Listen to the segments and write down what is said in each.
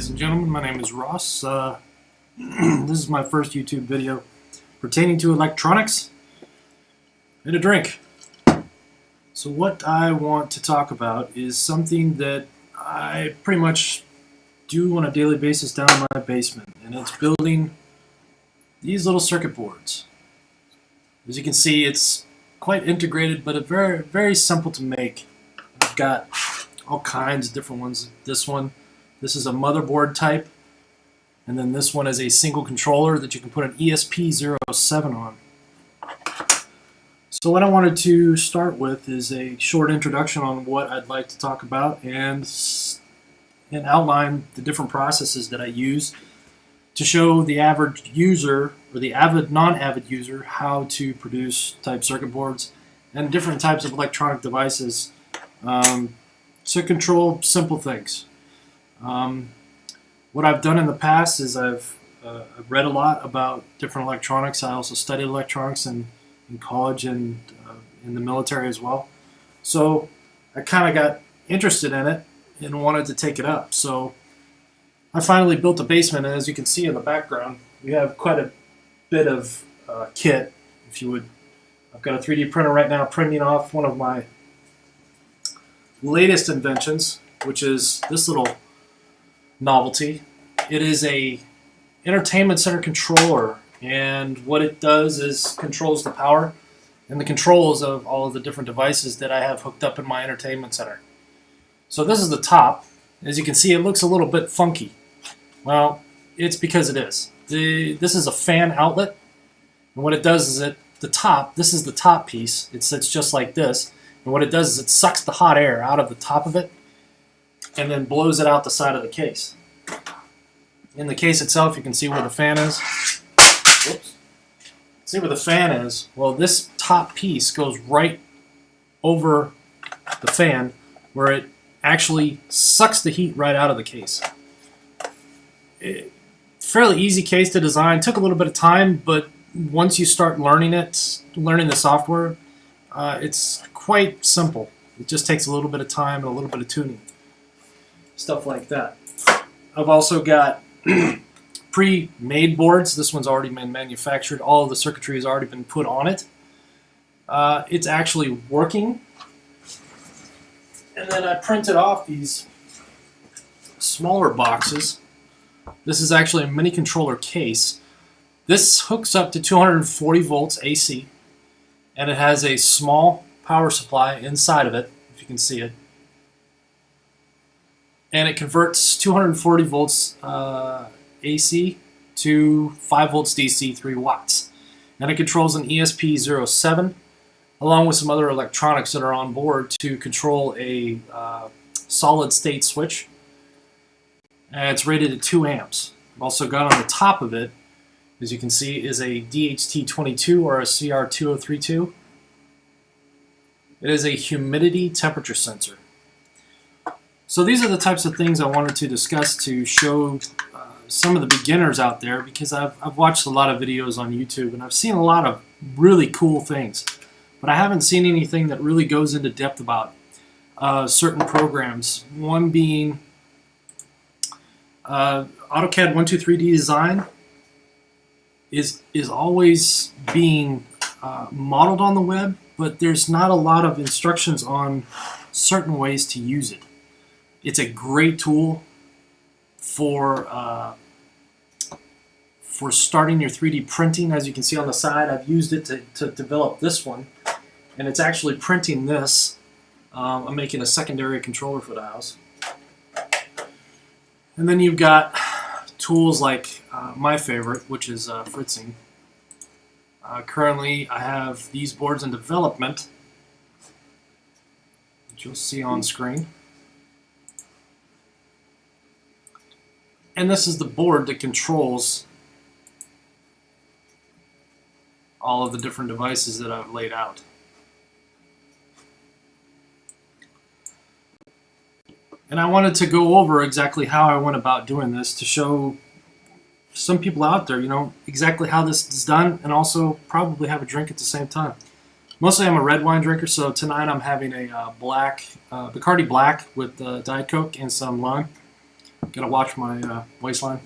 ladies and gentlemen, my name is Ross. This is my first YouTube video pertaining to electronics and a drink. So what I want to talk about is something that I pretty much do on a daily basis down in my basement, and it's building these little circuit boards. As you can see, it's quite integrated, but it's very, very simple to make. I've got all kinds of different ones. This is a motherboard type, and then this one is a single controller that you can put an ESP07 on. So what I wanted to start with is a short introduction on what I'd like to talk about and outline the different processes that I use to show the average user or the avid, non-avid user how to produce type circuit boards and different types of electronic devices to control simple things. What I've done in the past is I've read a lot about different electronics. I also studied electronics in college and in the military as well. So I kind of got interested in it and wanted to take it up. So I finally built a basement, and as you can see in the background, we have quite a bit of kit, if you would. I've got a 3D printer right now printing off one of my latest inventions, which is this little novelty. It is a entertainment center controller, and what it does is controls the power and the controls of all of the different devices that I have hooked up in my entertainment center. So this is the top. As you can see, it looks a little bit funky. Well, it's because it is. This is a fan outlet, and what it does is this is the top piece. It sits just like this, and what it does is it sucks the hot air out of the top of it and then blows it out the side of the case. In the case itself, you can see where the fan is. Whoops. See where the fan is? Well, this top piece goes right over the fan where it actually sucks the heat right out of the case. Fairly easy case to design. Took a little bit of time, but once you start learning the software, it's quite simple. It just takes a little bit of time and a little bit of tuning. Stuff like that. I've also got pre-made boards. This one's already been manufactured. All of the circuitry has already been put on it. It's actually working. And then I printed off these smaller boxes. This is actually a mini controller case. This hooks up to 240 volts AC, and it has a small power supply inside of it, if you can see it. And it converts 240 volts AC to 5 volts DC, 3 watts. And it controls an ESP07 along with some other electronics that are on board to control a solid state switch. And it's rated at 2 amps. I've also got on the top of it, as you can see, is a DHT22 or a CR2032. It is a humidity temperature sensor. So these are the types of things I wanted to discuss to show some of the beginners out there, because I've watched a lot of videos on YouTube and I've seen a lot of really cool things, but I haven't seen anything that really goes into depth about certain programs. One being AutoCAD 123D design is always being modeled on the web, but there's not a lot of instructions on certain ways to use it. It's a great tool for starting your 3D printing. As you can see on the side, I've used it to develop this one, and it's actually printing this. I'm making a secondary controller for the house. And then you've got tools like my favorite, which is fritzing. Currently, I have these boards in development, which you'll see on screen. And this is the board that controls all of the different devices that I've laid out. And I wanted to go over exactly how I went about doing this to show some people out there, exactly how this is done, and also probably have a drink at the same time. Mostly I'm a red wine drinker, so tonight I'm having a Bacardi Black with Diet Coke and some lime. Gotta watch my waistline.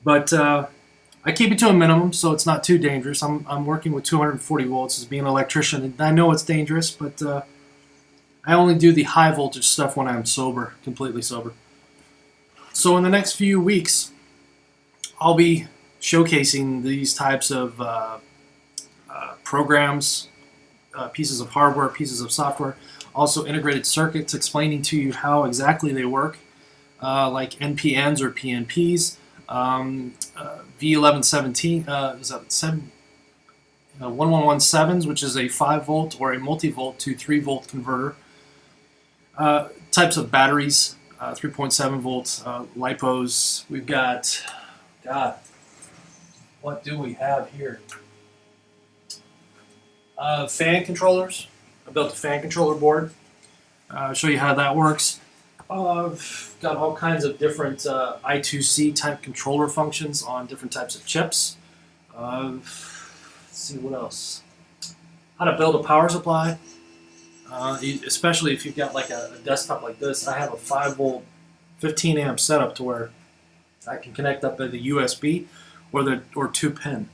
But I keep it to a minimum, so it's not too dangerous. I'm working with 240 volts as being an electrician, and I know it's dangerous, but I only do the high voltage stuff when I'm sober, completely sober. So in the next few weeks, I'll be showcasing these types of programs, pieces of hardware, pieces of software, also integrated circuits, explaining to you how exactly they work, like NPNs or PNPs, V1117, is that 1117s, which is a 5 volt or a multi-volt to 3 volt converter, types of batteries, 3.7 volts, lipos. We've got, God, what do we have here? Fan controllers. I built a fan controller board. I'll show you how that works. I've got all kinds of different I2C type controller functions on different types of chips. Let's see what else. How to build a power supply, especially if you've got like a desktop like this. I have a 5 volt, 15 amp setup to where I can connect up to the USB or 2 pin.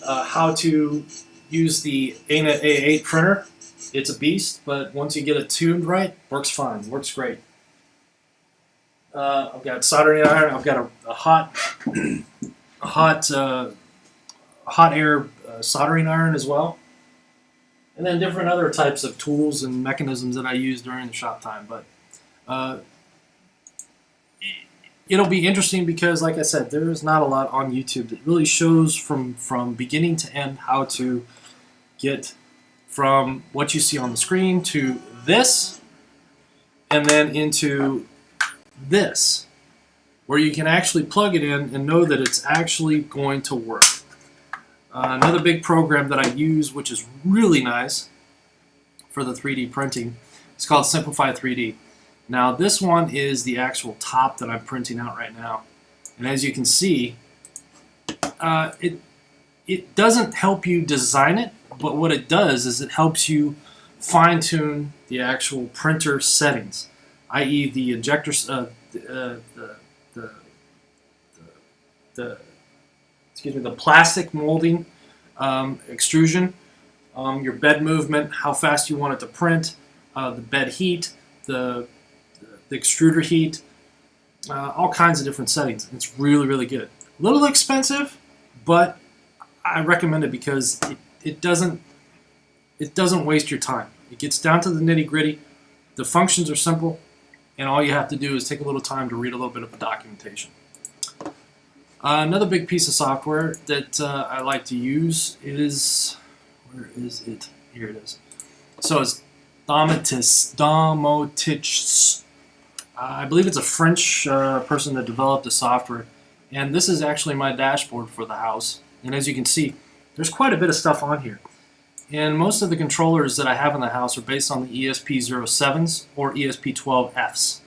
How to use the ANET A8 printer. It's a beast, but once you get it tuned right, works fine, works great. I've got soldering iron. I've got a hot air soldering iron as well, and then different other types of tools and mechanisms that I use during the shop time. But it'll be interesting because, like I said, there is not a lot on YouTube that really shows from beginning to end how to get from what you see on the screen to this, and then into this, where you can actually plug it in and know that it's actually going to work. Another big program that I use, which is really nice for the 3D printing, it's called Simplified 3D. Now this one is the actual top that I'm printing out right now, and as you can see, it doesn't help you design it, but what it does is it helps you fine-tune the actual printer settings, i.e. the injector, the plastic molding, extrusion, your bed movement, how fast you want it to print, the bed heat, the extruder heat, all kinds of different settings. It's really, really good. A little expensive, but I recommend it because it doesn't waste your time. It gets down to the nitty-gritty. The functions are simple, and all you have to do is take a little time to read a little bit of the documentation. Another big piece of software that I like to use is, where is it? Here it is. So it's Domotics. I believe it's a French person that developed the software, and this is actually my dashboard for the house. And as you can see, there's quite a bit of stuff on here. And most of the controllers that I have in the house are based on the ESP07s or ESP12Fs.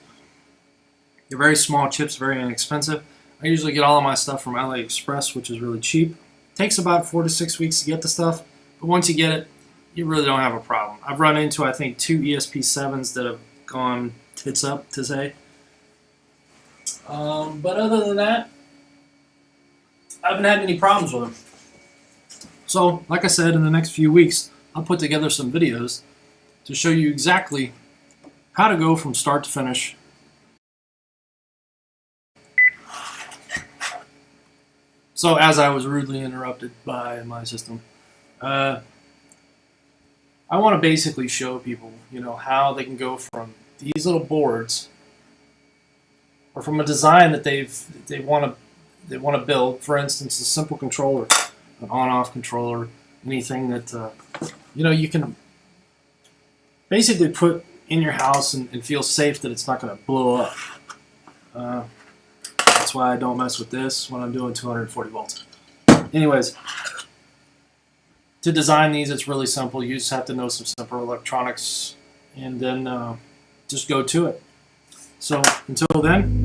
They're very small chips, very inexpensive. I usually get all of my stuff from AliExpress, which is really cheap. It takes about 4 to 6 weeks to get the stuff, but once you get it, you really don't have a problem. I've run into, I think, 2 ESP7s that have gone tits up, to say. But other than that, I haven't had any problems with them. So, like I said, in the next few weeks, I'll put together some videos to show you exactly how to go from start to finish. So, as I was rudely interrupted by my system, I want to basically show people, how they can go from these little boards, or from a design that they want to build. For instance, a simple controller, an on-off controller, anything that you can basically put in your house and feel safe that it's not going to blow up. That's why I don't mess with this when I'm doing 240 volts. Anyways, to design these, it's really simple. You just have to know some simple electronics, and then just go to it. So until then,